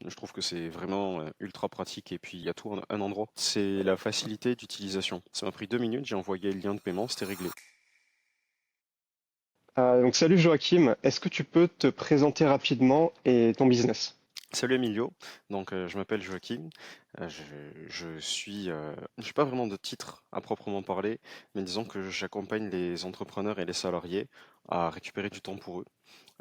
Je trouve que c'est vraiment ultra pratique et puis il y a tout en un endroit. C'est la facilité d'utilisation. Ça m'a pris 2 minutes, j'ai envoyé le lien de paiement, c'était réglé. Donc salut Joachim, est-ce que tu peux te présenter rapidement et ton business? Salut Emilio, donc je m'appelle Joachim. J'ai pas vraiment de titre à proprement parler, mais disons que j'accompagne les entrepreneurs et les salariés à récupérer du temps pour eux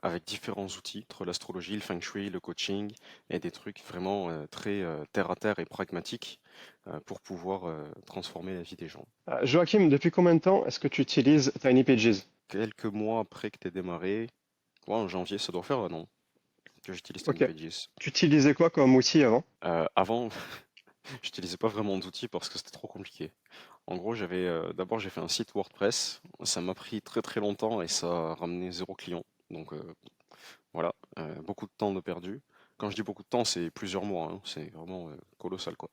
avec différents outils, entre l'astrologie, le feng shui, le coaching et des trucs vraiment très terre à terre et pragmatiques pour pouvoir transformer la vie des gens. Joachim, depuis combien de temps est-ce que tu utilises Tiny Pages? Quelques mois après que tu démarré, ouais, en janvier, ça doit faire un an que j'utilise Ok. TinyPages. Tu utilisais quoi comme outil avant? Avant, j'utilisais pas vraiment d'outils parce que c'était trop compliqué. En gros, d'abord j'ai fait un site WordPress. Ça m'a pris très très longtemps et ça a ramené 0 client. Donc voilà, beaucoup de temps de perdu. Quand je dis beaucoup de temps, c'est plusieurs mois, hein. C'est vraiment colossal quoi.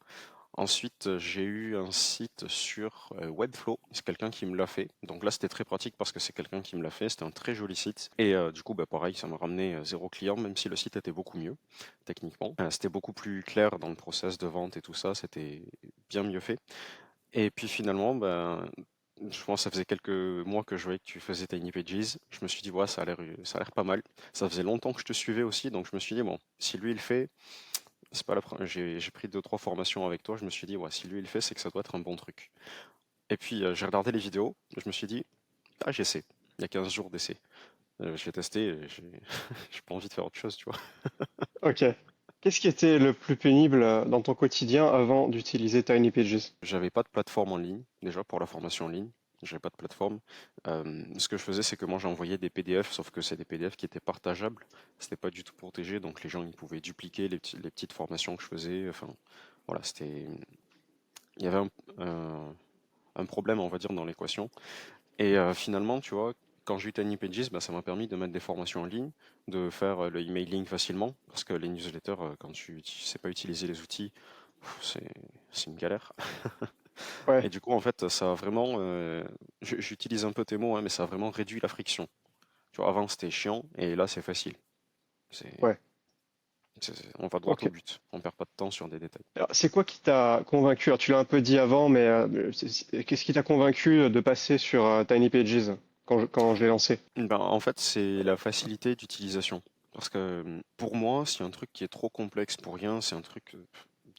Ensuite, j'ai eu un site sur Webflow. C'est quelqu'un qui me l'a fait. Donc là, c'était très pratique parce que c'est quelqu'un qui me l'a fait. C'était un très joli site. Et du coup, bah, pareil, ça m'a ramené 0 client, même si le site était beaucoup mieux, techniquement. C'était beaucoup plus clair dans le process de vente et tout ça. C'était bien mieux fait. Et puis finalement, ben, je pense que ça faisait quelques mois que je voyais que tu faisais Tiny Pages. Je me suis dit, ouais, ça a l'air pas mal. Ça faisait longtemps que je te suivais aussi, donc je me suis dit, bon, si lui il le fait, c'est pas la première. J'ai pris deux, trois formations avec toi. Je me suis dit, ouais, si lui il le fait, c'est que ça doit être un bon truc. Et puis j'ai regardé les vidéos. Je me suis dit, ah, j'essaie. Il y a 15 jours d'essai. Je l'ai testé. Et j'ai pas envie de faire autre chose, tu vois. Ok. Qu'est-ce qui était le plus pénible dans ton quotidien avant d'utiliser Tiny Pages? J'avais pas de plateforme en ligne, déjà pour la formation en ligne. J'avais pas de plateforme. Ce que je faisais, c'est que moi j'envoyais des PDF, sauf que c'est des PDF qui étaient partageables. C'était pas du tout protégé, donc les gens ils pouvaient dupliquer les petites formations que je faisais. Enfin, voilà, il y avait un problème, on va dire, dans l'équation. Et finalement, tu vois, quand j'ai eu Tiny Pages, bah, ça m'a permis de mettre des formations en ligne, de faire le emailing facilement, parce que les newsletters, quand tu sais pas utiliser les outils, c'est une galère. Et Ouais, du coup, en fait, ça a vraiment, j'utilise un peu tes mots, hein, mais ça a vraiment réduit la friction. Tu vois, avant c'était chiant, et là c'est facile. C'est, ouais. on va droit Ok. au but. On perd pas de temps sur des détails. Alors, c'est quoi qui t'a convaincu? Alors, tu l'as un peu dit avant, mais qu'est-ce qui t'a convaincu de passer sur Tiny Pages quand je l'ai lancé? Ben, en fait, c'est la facilité d'utilisation. Parce que pour moi, s'il y a un truc qui est trop complexe pour rien, c'est un truc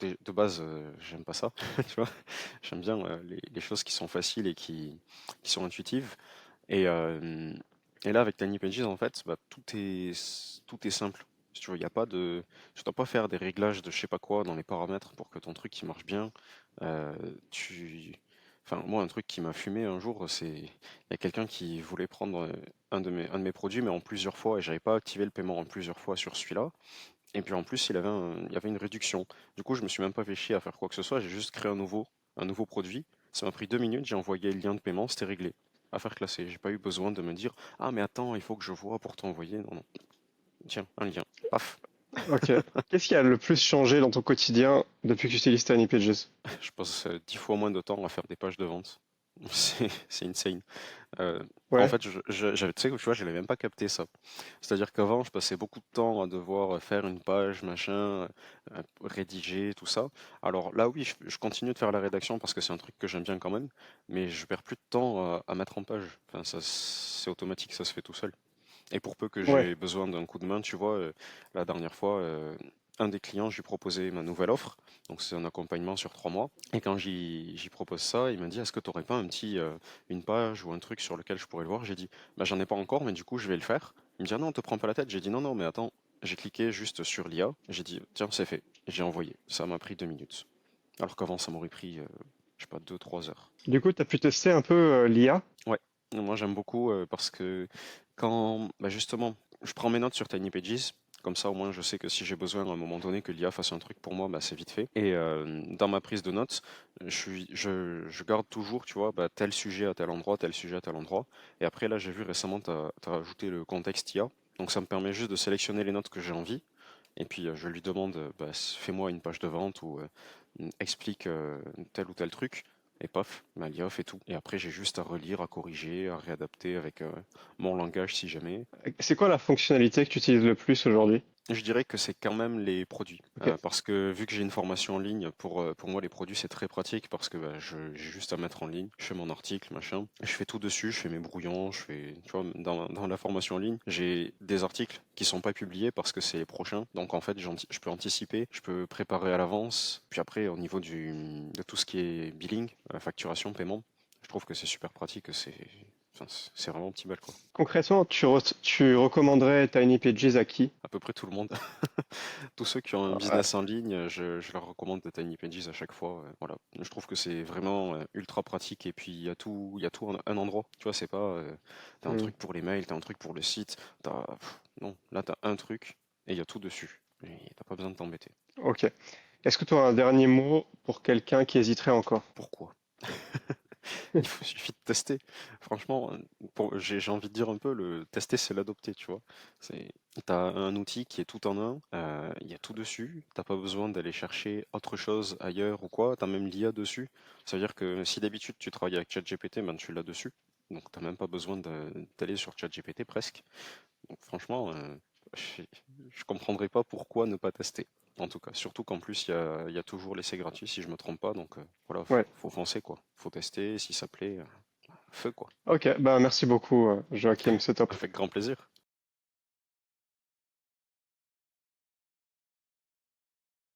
de base, j'aime pas ça. Tu vois, j'aime bien les choses qui sont faciles et qui sont intuitives. Et, euh, et là, avec Tiny Pages, en fait, bah, tout est simple. Si tu veux, y a pas de, tu dois pas faire des réglages de je sais pas quoi dans les paramètres pour que ton truc qui marche bien. Euh, tu, enfin, moi, un truc qui m'a fumé un jour, il y a quelqu'un qui voulait prendre un de mes produits, mais en plusieurs fois, et j'avais pas activé le paiement en plusieurs fois sur celui-là. Et puis en plus, il y avait une réduction. Du coup, je me suis même pas fait chier à faire quoi que ce soit. J'ai juste créé un nouveau produit. Ça m'a pris 2 minutes. J'ai envoyé le lien de paiement. C'était réglé. Affaire classée. J'ai pas eu besoin de me dire, ah, mais attends, il faut que je vois pour t'envoyer. Non, non. Tiens, un lien. Paf. Ok. Qu'est-ce qui a le plus changé dans ton quotidien depuis que tu utilises Tiny Pages? Je passe 10 fois moins de temps à faire des pages de vente. C'est insane. En Ouais. fait, tu sais, tu vois, je n'avais même pas capté ça. C'est-à-dire qu'avant, je passais beaucoup de temps à devoir faire une page, machin, rédiger, tout ça. Alors là, oui, je continue de faire la rédaction parce que c'est un truc que j'aime bien quand même, mais je perds plus de temps à mettre en page. Enfin, ça, c'est automatique, ça se fait tout seul. Et pour peu que Ouais. j'ai besoin d'un coup de main, tu vois, la dernière fois, un des clients, je lui proposais ma nouvelle offre. Donc c'est un accompagnement sur 3 mois. Et quand j'y propose ça, il m'a dit, est-ce que tu n'aurais pas une page ou un truc sur lequel je pourrais le voir? J'ai dit, bah j'en ai pas encore, mais du coup je vais le faire. Il me dit, ah non, te prends pas la tête. J'ai dit, non, non, mais attends. J'ai cliqué juste sur l'IA. J'ai dit, tiens, c'est fait. J'ai envoyé. Ça m'a pris 2 minutes. Alors qu'avant, ça m'aurait pris, je sais pas, 2, 3 heures. Du coup, tu as pu tester un peu l'IA. Ouais, moi j'aime beaucoup parce que quand bah, justement je prends mes notes sur Tiny Pages, comme ça au moins je sais que si j'ai besoin à un moment donné que l'IA fasse un truc pour moi, bah, c'est vite fait. Et dans ma prise de notes, je garde toujours, tu vois, bah, tel sujet à tel endroit, tel sujet à tel endroit. Et après là j'ai vu récemment, tu as rajouté le contexte IA, donc ça me permet juste de sélectionner les notes que j'ai envie. Et puis je lui demande, bah, fais-moi une page de vente ou explique tel ou tel truc. Et paf, ma l'IA fait tout. Et après, j'ai juste à relire, à corriger, à réadapter avec mon langage si jamais. C'est quoi la fonctionnalité que tu utilises le plus aujourd'hui? Je dirais que c'est quand même les produits. Ok. Parce que vu que j'ai une formation en ligne, pour moi les produits c'est très pratique parce que bah, j'ai juste à mettre en ligne, je fais mon article, machin, je fais tout dessus, je fais mes brouillons, tu vois, dans la formation en ligne, j'ai des articles qui sont pas publiés parce que c'est les prochains. Donc en fait, je peux anticiper, je peux préparer à l'avance. Puis après, au niveau de tout ce qui est billing, facturation, paiement, je trouve que c'est super pratique, enfin, c'est vraiment optimal quoi. Concrètement, tu recommanderais Tiny Pages à qui? À peu près tout le monde. Tous ceux qui ont un Ouais. business en ligne, je leur recommande de Tiny Pages à chaque fois. Voilà. Je trouve que c'est vraiment ultra pratique et puis il y a tout en un endroit. Tu vois, c'est pas t'as un Hmm. truc pour les mails, t'as un truc pour le site, non, là t'as un truc et il y a tout dessus. Et t'as pas besoin de t'embêter. Ok. Est-ce que tu as un dernier mot pour quelqu'un qui hésiterait encore? Pourquoi? Suffit de tester. Franchement, j'ai envie de dire un peu, le tester, c'est l'adopter, tu vois. T'as un outil qui est tout en un, il y a tout dessus, t'as pas besoin d'aller chercher autre chose ailleurs ou quoi, t'as même l'IA dessus. Ça veut dire que si d'habitude tu travailles avec ChatGPT, ben tu l'as dessus. Donc t'as même pas besoin d'aller sur ChatGPT presque. Donc franchement, je, je comprendrais pas pourquoi ne pas tester. En tout cas, surtout qu'en plus il y a toujours l'essai gratuit si je me trompe pas, donc voilà, Ouais. faut foncer quoi. Faut tester, si ça plaît, feu quoi. Ok. Bah merci beaucoup, Joachim. C'est top. Avec grand plaisir.